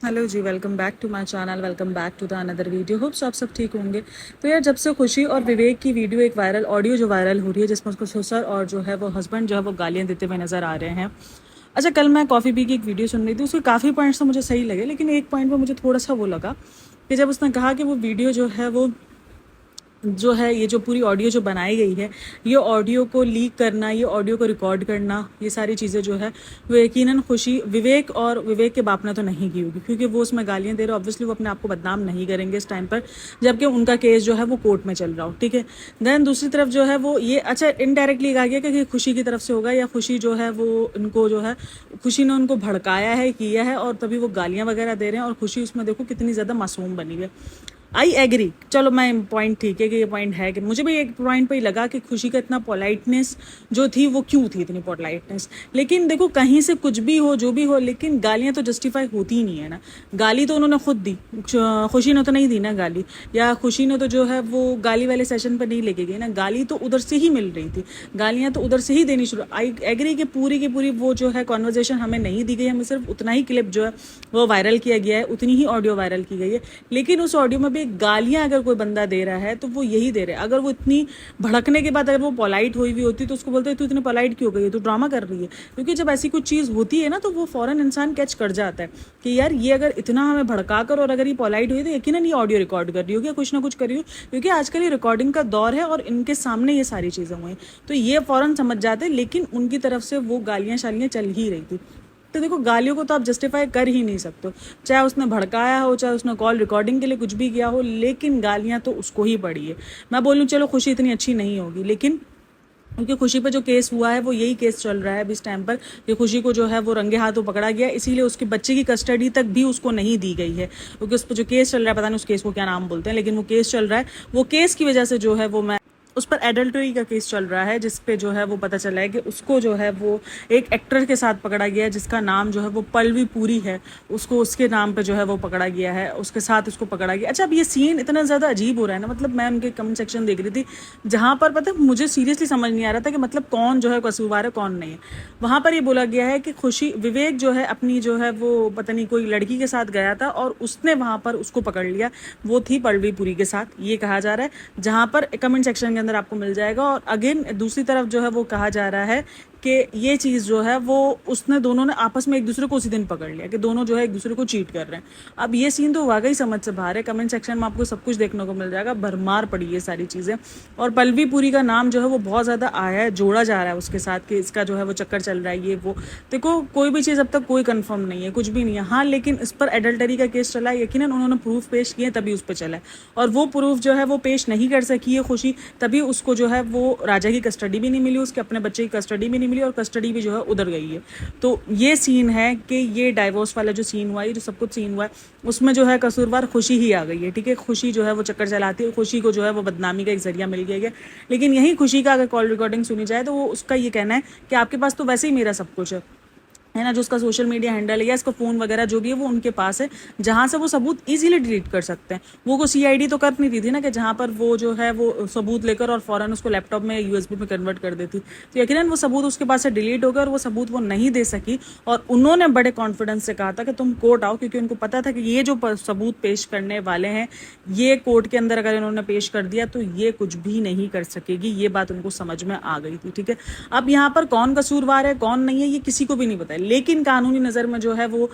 Hello जी, welcome back to my channel. Welcome back to the another video. Hopes आप सब ठीक होंगे। तो यार, जब से खुशी और विवेक की वीडियो एक वायरल ऑडियो जो वायरल हो रही है, जिसमें उसको ससुर और जो है वो हस्बैंड जो है वो गालियां देते हुए नजर आ रहे हैं। अच्छा, कल मैं कॉफ़ी पी की एक वीडियो सुन रही थी, उसके काफ़ी पॉइंट्स तो मुझे सही लगे, लेकिन एक पॉइंट पर मुझे थोड़ा सा वो लगा कि जब उसने कहा कि वो वीडियो जो है ये जो पूरी ऑडियो जो बनाई गई है, ये ऑडियो को लीक करना, ये ऑडियो को रिकॉर्ड करना, ये सारी चीज़ें जो है वो यकीनन खुशी विवेक और विवेक के बाप ने तो नहीं की होगी, क्योंकि वो उसमें गालियां दे रहे, ऑब्वियसली वो अपने आप को बदनाम नहीं करेंगे इस टाइम पर, जबकि उनका केस जो है वो कोर्ट में चल रहा हो। ठीक है। देन दूसरी तरफ जो है वो ये अच्छा इनडायरेक्टली कहा गया कि खुशी की तरफ से होगा, या खुशी जो है वो इनको जो है खुशी ने उनको भड़काया है, किया है, और तभी वो गालियां वगैरह दे रहे हैं। और खुशी उसमें देखो कितनी ज़्यादा मासूम बनी है। आई एग्री, चलो मैं पॉइंट ठीक है कि ये पॉइंट है कि मुझे भी एक पॉइंट पे ही लगा कि खुशी का इतना पोलाइटनेस जो थी वो क्यों थी, इतनी पोलाइटनेस। लेकिन देखो, कहीं से कुछ भी हो जो भी हो, लेकिन गालियां तो जस्टिफाई होती ही नहीं है ना। गाली तो उन्होंने खुद दी, खुशी ने तो नहीं दी ना गाली, या खुशी ने तो जो है वो गाली वाले सेशन पर नहीं लेके गई ना, गाली तो उधर से ही मिल रही थी, गालियां तो उधर से ही देनी शुरू। आई एग्री कि पूरी की पूरी वो जो है कॉन्वर्जेशन हमें नहीं दी गई, हमें सिर्फ उतना ही क्लिप जो है वो वायरल किया गया है, उतनी ही ऑडियो वायरल की गई है। लेकिन उस ऑडियो में भी गालियां अगर कोई बंदा दे रहा है तो वो यही दे रहा है। अगर वो इतनी भड़कने के बाद अगर वो पोलाइट हुई भी होती तो उसको बोलते तू इतनी पोलाइट क्यों हो गई है, तू ड्रामा कर रही है। क्योंकि जब ऐसी कुछ चीज़ होती है ना तो वो फौरन इंसान कैच कर जाता है कि यार ये अगर इतना हमें भड़का कर और अगर ये पोलाइट हुई तो यकीनन ये ऑडियो रिकॉर्ड कर रही होगी या कुछ ना कुछ कर रही हो, क्योंकि आजकल ये रिकॉर्डिंग का दौर है और इनके सामने ये सारी चीज़ें हुई, तो ये फौरन समझ जाते। लेकिन उनकी तरफ से वो गालियां शालियां चल ही रही थी। तो देखो, गालियों को तो आप जस्टिफाई कर ही नहीं सकते, चाहे उसने भड़काया हो, चाहे उसने कॉल रिकॉर्डिंग के लिए कुछ भी किया हो, लेकिन गालियां तो उसको ही पड़ी है। मैं बोलूँ चलो खुशी इतनी अच्छी नहीं होगी, लेकिन क्योंकि खुशी पे जो केस हुआ है वो यही केस चल रहा है अभी इस टाइम पर, कि खुशी को जो है वो रंगे हाथों पकड़ा गया, इसीलिए उसके बच्चे की कस्टडी तक भी उसको नहीं दी गई है। क्योंकि उस पर जो केस चल रहा है, पता नहीं उस केस को क्या नाम बोलते हैं, लेकिन वो केस चल रहा है, वो केस की वजह से जो है वो मैं उस पर एडल्टरी का केस चल रहा है, जिस पे जो है वो पता चला है कि उसको जो है वो एक एक्टर के साथ पकड़ा गया है, जिसका नाम जो है वो पल्लवी पुरी है, उसको उसके नाम पे जो है वो पकड़ा गया है, उसके साथ उसको पकड़ा गया। अच्छा, अब ये सीन इतना ज़्यादा अजीब हो रहा है ना, मतलब मैं उनके कमेंट सेक्शन देख रही थी, जहाँ पर पता मुझे सीरियसली समझ नहीं आ रहा था कि मतलब कौन जो है कसूरवार है कौन नहीं है। वहाँ पर ये बोला गया है कि खुशी विवेक जो है अपनी जो है वो पता नहीं कोई लड़की के साथ गया था और उसने वहाँ पर उसको पकड़ लिया, वो थी पल्लवी पुरी के साथ, ये कहा जा रहा है, जहाँ पर कमेंट सेक्शन के अंदर आपको मिल जाएगा। और अगेन दूसरी तरफ जो है वो कहा जा रहा है कि ये चीज़ जो है वो उसने दोनों ने आपस में एक दूसरे को उसी दिन पकड़ लिया, कि दोनों जो है एक दूसरे को चीट कर रहे हैं। अब ये सीन तो वाकई समझ से बाहर है। कमेंट सेक्शन में आपको सब कुछ देखने को मिल जाएगा, भरमार पड़ी है सारी चीज़ें। और पल्लवी पुरी का नाम जो है वो बहुत ज़्यादा आया है, जोड़ा जा रहा है उसके साथ कि इसका जो है वो चक्कर चल रहा है, ये वो। देखो, कोई भी चीज़ अब तक कोई कंफर्म नहीं है, कुछ भी नहीं है। हाँ, लेकिन इस पर एडल्टरी का केस चला है, यकीनन उन्होंने प्रूफ पेश किए तभी उस पर चला है, और वो प्रूफ जो है वो पेश नहीं कर सकी है खुशी, तभी उसको जो है वो राजा की कस्टडी भी नहीं मिली, उसके अपने बच्चे की कस्टडी भी नहीं मिली, और कस्टडी भी जो है उधर गई है। तो ये सीन है कि ये डाइवोर्स वाला जो सीन हुआ है, जो सब कुछ सीन हुआ है, उसमें जो है कसूरवार खुशी ही आ गई है। ठीक है, खुशी जो है वो चक्कर चलाती है, खुशी को जो है वो बदनामी का एक जरिया मिल गया है। लेकिन यही खुशी का अगर कॉल रिकॉर्डिंग सुनी जाए तो वो उसका ये कहना है कि आपके पास तो वैसे ही मेरा सब कुछ है ना, जो उसका सोशल मीडिया हैंडल है या इसका फ़ोन वगैरह जो भी है वो उनके पास है, जहाँ से वो सबूत इजीली डिलीट कर सकते हैं। वो को सीआईडी तो कर नहीं दी थी ना, कि जहाँ पर वो जो है वो सबूत लेकर और फौरन उसको लैपटॉप में यूएसबी में कन्वर्ट कर देती, तो यकीनन वो सबूत उसके पास से डिलीट हो गया और वो सबूत वो नहीं दे सकी। और उन्होंने बड़े कॉन्फिडेंस से कहा था कि तुम कोर्ट आओ, क्योंकि उनको पता था कि ये जो सबूत पेश करने वाले हैं, ये कोर्ट के अंदर अगर इन्होंने पेश कर दिया तो ये कुछ भी नहीं कर सकेगी। ये बात उनको समझ में आ गई थी। ठीक है, अब यहाँ पर कौन कसूरवार है कौन नहीं है ये किसी को भी नहीं पता है, लेकिन कानूनी नज़र में जो है वो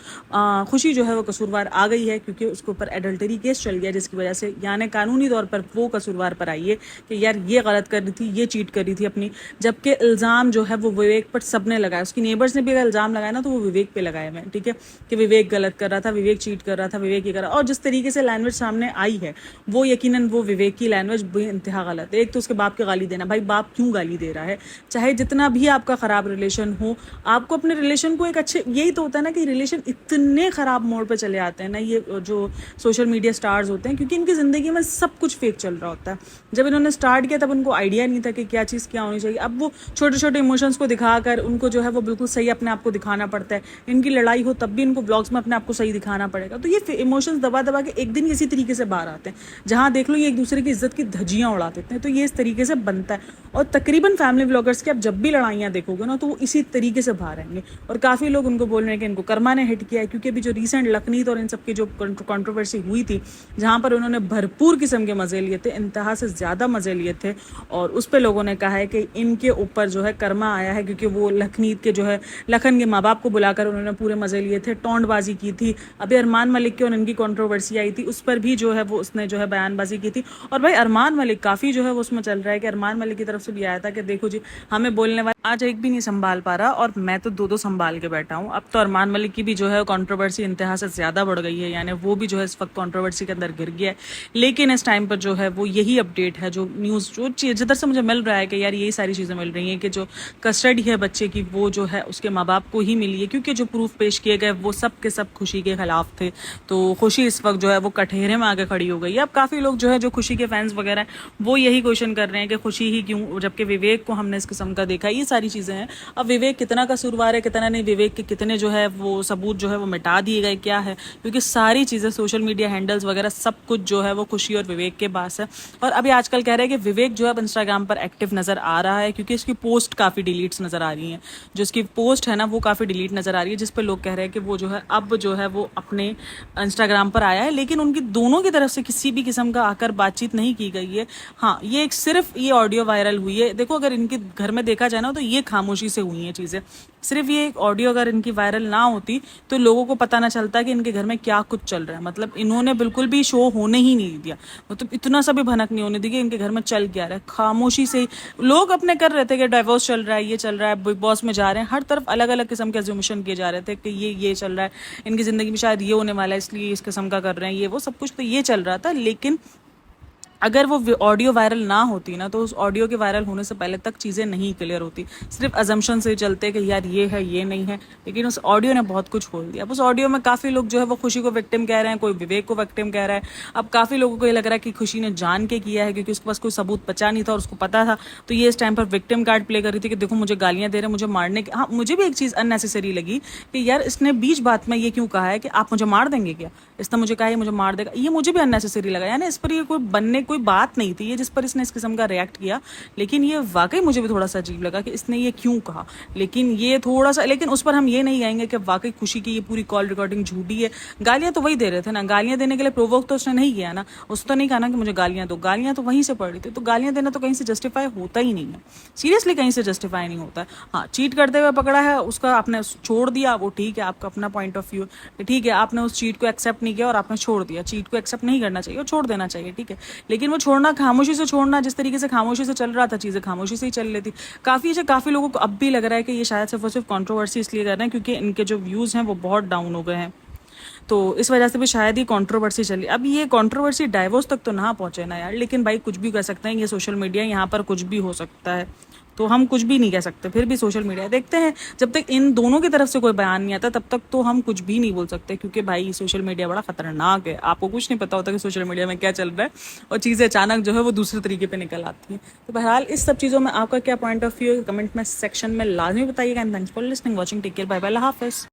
खुशी जो है वो कसूरवार आ गई है, क्योंकि उसके ऊपर एडल्टरी केस चल गया, जिसकी वजह से यानी कानूनी तौर पर वो कसूरवार पर आई है कि यार ये गलत कर रही थी, ये चीट कर रही थी अपनी। जबकि इल्ज़ाम जो है वो विवेक पर सबने लगाया, उसकी नेबर्स ने भी अगर इल्ज़ाम लगाया ना तो वो विवेक पे लगाए हुए। ठीक है, कि विवेक गलत कर रहा था, विवेक चीट कर रहा था, विवेक ये कर रहा। और जिस तरीके से लैंग्वेज सामने आई है वो यकीनन वो विवेक की लैंग्वेज बेइंतहा गलत है। एक तो उसके बाप के गाली देना, भाई बाप क्यों गाली दे रहा है? चाहे जितना भी आपका ख़राब रिलेशन हो, आपको अपने रिलेशन को एक अच्छे, यही तो होता है ना कि रिलेशन इतने ख़राब मोड़ पे चले आते हैं ना ये जो सोशल मीडिया स्टार्स होते हैं, क्योंकि इनकी ज़िंदगी में सब कुछ फेक चल रहा होता है। जब इन्होंने स्टार्ट किया तब उनको आइडिया नहीं था कि क्या चीज़ क्या होनी चाहिए। अब वो छोटे छोटे इमोशंस को दिखाकर उनको जो है वो बिल्कुल सही अपने आप को दिखाना पड़ता है। इनकी लड़ाई हो तब भी इनको ब्लॉग्स में अपने आप को सही दिखाना पड़ेगा। तो ये इमोशंस दबा दबा के एक दिन इसी तरीके से बाहर आते हैं, जहाँ देख लो ये एक दूसरे की इज्जत की धज्जियाँ उड़ा देते हैं। तो ये इस तरीके से बनता है, और तकरीबन फैमिली ब्लॉगर्स की आप जब भी लड़ाइयाँ देखोगे ना तो वो इसी तरीके से बाहर आएंगे। और काफ़ी लोग उनको बोल रहे हैं कि इनको कर्मा ने हिट किया है, क्योंकि अभी जो रिसेंट लखनीत और इन सब की जो कंट्रोवर्सी हुई थी, जहाँ पर उन्होंने भरपूर किस्म के मज़े लिए थे, इंतहा से ज़्यादा मज़े लिए थे, और उस पर लोगों ने कहा है कि इनके ऊपर जो है कर्मा आया है, क्योंकि वो लखनीत के जो है लखन के माँ बाप को बुलाकर उन्होंने पूरे मज़े लिए थे, टोंटबाजी की थी। अभी अरमान मलिक की और इनकी कंट्रोवर्सी आई थी, उस पर भी जो है वो उसने जो है बयानबाजी की थी। और भाई अरमान मलिक काफ़ी जो है वो उसमें चल रहा है कि अरमान मलिक की तरफ से भी आया था कि देखो जी, हमें बोलने वाले आज एक भी नहीं संभाल पा रहा और मैं तो दो संभाल के बैठा हूँ। अब तो अरमान मलिक की भी जो है कंट्रोवर्सी इंतहा से ज़्यादा बढ़ गई है, यानी वो भी जो है इस वक्त कंट्रोवर्सी के अंदर गिर गया है। लेकिन इस टाइम पर जो है वो यही अपडेट है, जो न्यूज़ जो जिधर से मुझे मिल रहा है कि यार यही सारी चीज़ें मिल रही हैं कि जो कस्टडी है बच्चे की वो जो है उसके माँ बाप को ही मिली है, क्योंकि जो प्रूफ पेश किए गए वो सब के सब खुशी के खिलाफ थे। तो खुशी इस वक्त जो है वो कटघरे में आके खड़ी हो गई है। अब काफ़ी लोग जो है जो खुशी के फैंस वगैरह वो यही क्वेश्चन कर रहे हैं कि खुशी ही क्यों, जबकि विवेक को हमने इस किस्म का देखा। ये सारी चीज़ें हैं। अब विवेक कितना कसूरवार है कितना नहीं, विवेक के कितने जो है वो सबूत जो है वो मिटा दिए गए क्या है, क्योंकि सारी चीज़ें सोशल मीडिया हैंडल्स वगैरह सब कुछ जो है वो खुशी और विवेक के पास है। और अभी आजकल कह रहे हैं कि विवेक जो है अब इंस्टाग्राम पर एक्टिव नज़र आ रहा है, क्योंकि इसकी पोस्ट काफ़ी डिलीट्स नज़र आ रही हैं। जो इसकी पोस्ट है ना वो काफ़ी डिलीट नज़र आ रही है, जिस पर लोग कह रहे हैं कि वो जो है अब जो है वो अपने इंस्टाग्राम पर आया है, लेकिन उनकी दोनों की तरफ से किसी भी किस्म का आकर बातचीत नहीं की गई है। हाँ, ये एक सिर्फ ये ऑडियो वायरल हुई है। देखो अगर इनके घर में देखा जाए ना तो ये खामोशी से हुई हैं चीज़ें। सिर्फ ये एक ऑडियो अगर इनकी वायरल ना होती तो लोगों को पता ना चलता कि इनके घर में क्या कुछ चल रहा है। मतलब इन्होंने बिल्कुल भी शो होने ही नहीं दिया, मतलब इतना सा भी भनक नहीं होने दी कि इनके घर में चल क्या रहा है। खामोशी से ही लोग अपने कर रहे थे कि डाइवोर्स चल रहा है, ये चल रहा है, बिग बॉस में जा रहे हैं, हर तरफ अलग अलग किस्म के एज्यूमेशन किए जा रहे थे कि ये चल रहा है, इनकी ज़िंदगी में शायद ये होने वाला है इसलिए इस किस्म का कर रहे हैं, ये वो सब कुछ तो ये चल रहा था। लेकिन अगर वो ऑडियो वायरल ना होती ना तो उस ऑडियो के वायरल होने से पहले तक चीज़ें नहीं क्लियर होती, सिर्फ अजम्पशन से चलते कि यार ये है ये नहीं है। लेकिन उस ऑडियो ने बहुत कुछ खोल दिया। अब उस ऑडियो में काफ़ी लोग जो है वो खुशी को विक्टिम कह रहे हैं, कोई विवेक को विक्टिम कह रहा है। अब काफ़ी लोगों को ये लग रहा है कि खुशी ने जान के किया है, क्योंकि उसके पास कोई सबूत बचा नहीं था और उसको पता था, तो ये इस टाइम पर विक्टिम कार्ड प्ले कर रही थी कि देखो मुझे गालियाँ दे रहे हैं, मुझे मारने के। हाँ, मुझे भी एक चीज़ अननेसेसरी लगी कि यार इसने बीच बात में ये क्यों कहा है कि आप मुझे मार देंगे क्या, इसने मुझे कहा है मुझे मार देगा, ये मुझे भी अननेसेसरी लगा। यानी इस पर ये कोई बनने कोई बात नहीं थी ये जिस पर इसने इस किस्म का रिएक्ट किया। लेकिन ये वाकई मुझे भी थोड़ा सा अजीब लगा कि इसने ये क्यों कहा। लेकिन ये थोड़ा सा, लेकिन उस पर हम ये नहीं कहेंगे कि वाकई खुशी की ये पूरी कॉल रिकॉर्डिंग झूठी है। गालियां तो वही दे रहे थे ना, गालियां देने के लिए प्रोवोक तो उसने नहीं किया ना, उसने तो नहीं कहा ना कि मुझे गालियां दो, गालियां तो वहीं से पड़ रही थी। तो गालियां देना तो कहीं से जस्टिफाई होता ही नहीं है, सीरियसली कहीं से जस्टिफाई नहीं होता है। हाँ, चीट करते हुए पकड़ा है, उसका आपने छोड़ दिया, वो ठीक है, आपका अपना पॉइंट ऑफ व्यू, ठीक है, आपने उस चीट को एक्सेप्ट नहीं किया और आपने छोड़ दिया। चीट को एक्सेप्ट नहीं करना चाहिए और छोड़ देना चाहिए, ठीक है। लेकिन वो छोड़ना खामोशी से छोड़ना, जिस तरीके से खामोशी से चल रहा था चीज़ें खामोशी से ही चल रही थी। काफ़ी लोगों को अब भी लग रहा है कि ये शायद सिर्फ और सिर्फ कंट्रोवर्सी इसलिए कर रहे हैं क्योंकि इनके जो व्यूज़ हैं वो बहुत डाउन हो गए हैं, तो इस वजह से भी शायद ही कंट्रोवर्सी चली। अब ये कंट्रोवर्सी डाइवोर्स तक तो ना पहुंचे ना यार, लेकिन भाई कुछ भी कर सकते हैं, ये सोशल मीडिया, यहाँ पर कुछ भी हो सकता है, तो हम कुछ भी नहीं कह सकते। फिर भी सोशल मीडिया देखते हैं, जब तक इन दोनों की तरफ से कोई बयान नहीं आता तब तक तो हम कुछ भी नहीं बोल सकते, क्योंकि भाई सोशल मीडिया बड़ा खतरनाक है। आपको कुछ नहीं पता होता कि सोशल मीडिया में क्या चल रहा है और चीज़ें अचानक जो है वो दूसरे तरीके पर निकल आती हैं। तो बहरहाल इस सब चीज़ों में आपका क्या पॉइंट ऑफ व्यू है, कमेंट में सेक्शन में लाजमी बताइएगा। And thanks for listening, watching, take care, bye bye, अल्लाह हाफिज़।